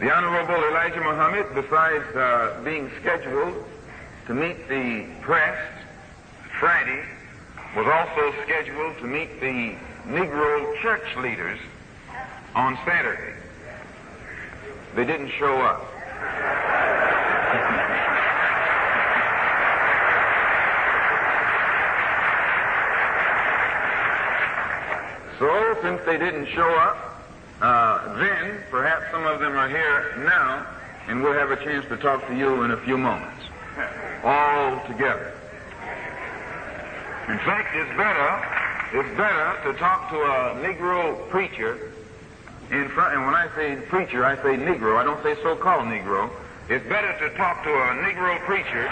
The Honorable Elijah Muhammad, besides being scheduled to meet the press Friday, was also scheduled to meet the Negro church leaders on Saturday. They didn't show up. So, since they didn't show up, then perhaps some of them are here now, and we'll have a chance to talk to you in a few moments, all together. In fact, it's better to talk to a Negro preacher in front, and when I say preacher, I say Negro. I don't say so-called Negro. It's better to talk to a Negro preacher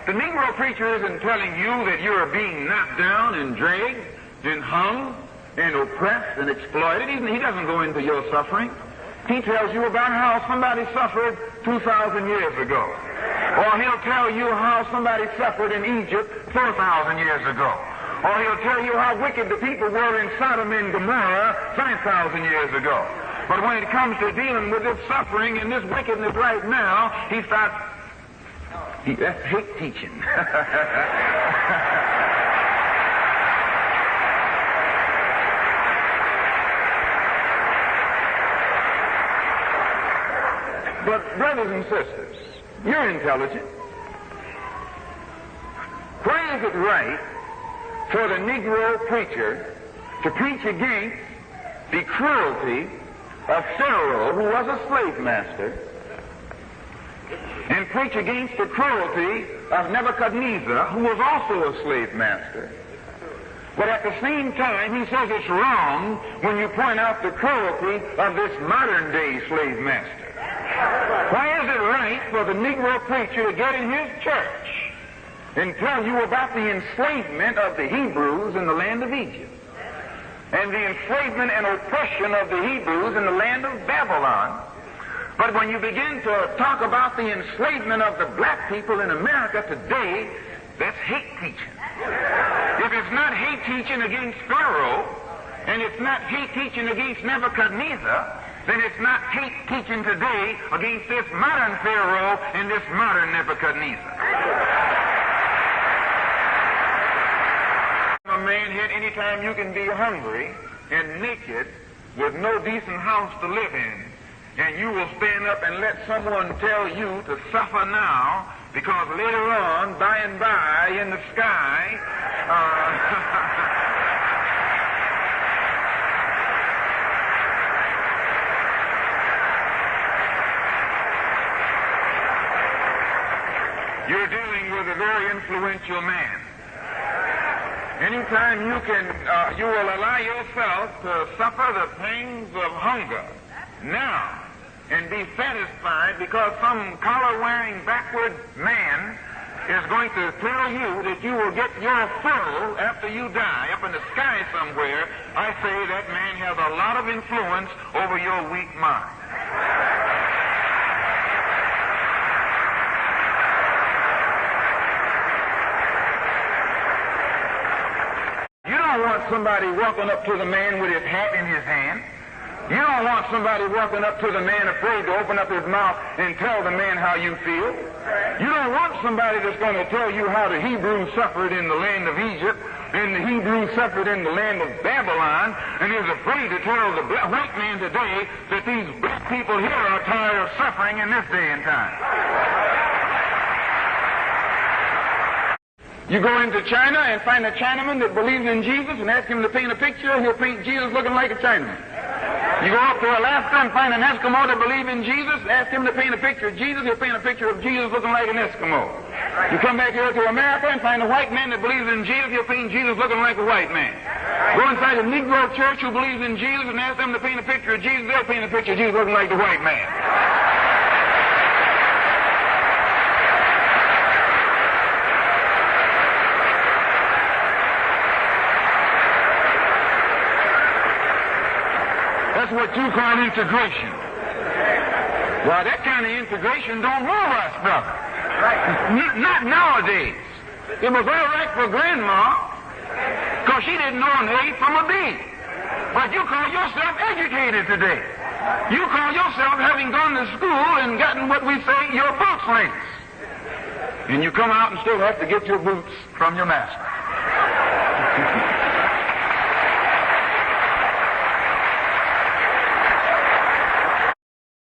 The Negro preacher isn't telling you that you're being knocked down and dragged and hung and oppressed and exploited. He doesn't go into your suffering. He tells you about how somebody suffered 2,000 years ago. Or he'll tell you how somebody suffered in Egypt 4,000 years ago. Or he'll tell you how wicked the people were in Sodom and Gomorrah 5,000 years ago. But when it comes to dealing with this suffering and this wickedness right now, he starts... that's hate teaching. But brothers and sisters, you're intelligent. Why is it right for the Negro preacher to preach against the cruelty of Pharaoh, who was a slave master, and preach against the cruelty of Nebuchadnezzar, who was also a slave master? But at the same time, he says it's wrong when you point out the cruelty of this modern-day slave master. Why is it right for the Negro preacher to get in his church and tell you about the enslavement of the Hebrews in the land of Egypt, and the enslavement and oppression of the Hebrews in the land of Babylon? But when you begin to talk about the enslavement of the black people in America today, that's hate teaching. If it's not hate teaching against Pharaoh, and it's not hate teaching against Nebuchadnezzar, then it's not hate teaching today against this modern Pharaoh and this modern Nebuchadnezzar. A man here, anytime you can be hungry and naked with no decent house to live in, and you will stand up and let someone tell you to suffer now, because later on, by and by, in the sky, you're dealing with a very influential man. Anytime you will allow yourself to suffer the pangs of hunger now and be satisfied because some collar-wearing backward man is going to tell you that you will get your fill after you die up in the sky somewhere, I say that man has a lot of influence over your weak mind. You don't want somebody walking up to the man with his hat in his hand. You don't want somebody walking up to the man afraid to open up his mouth and tell the man how you feel. You don't want somebody that's going to tell you how the Hebrews suffered in the land of Egypt and the Hebrews suffered in the land of Babylon, and is afraid to tell the white man today that these black people here are tired of suffering in this day and time. You go into China and find a Chinaman that believes in Jesus and ask him to paint a picture, he'll paint Jesus looking like a Chinaman. You go up to Alaska and find an Eskimo that believes in Jesus, ask him to paint a picture of Jesus, he'll paint a picture of Jesus looking like an Eskimo. You come back here to America and find a white man that believes in Jesus, he'll paint Jesus looking like a white man. Go inside a Negro church who believes in Jesus and ask them to paint a picture of Jesus, they'll paint a picture of Jesus looking like the white man. That's what you call integration. Well, that kind of integration don't move us, brother. Not nowadays. It was all right for Grandma, because she didn't know an A from a B. But you call yourself educated today. You call yourself having gone to school and gotten what we say your boots lengths. And you come out and still have to get your boots from your master.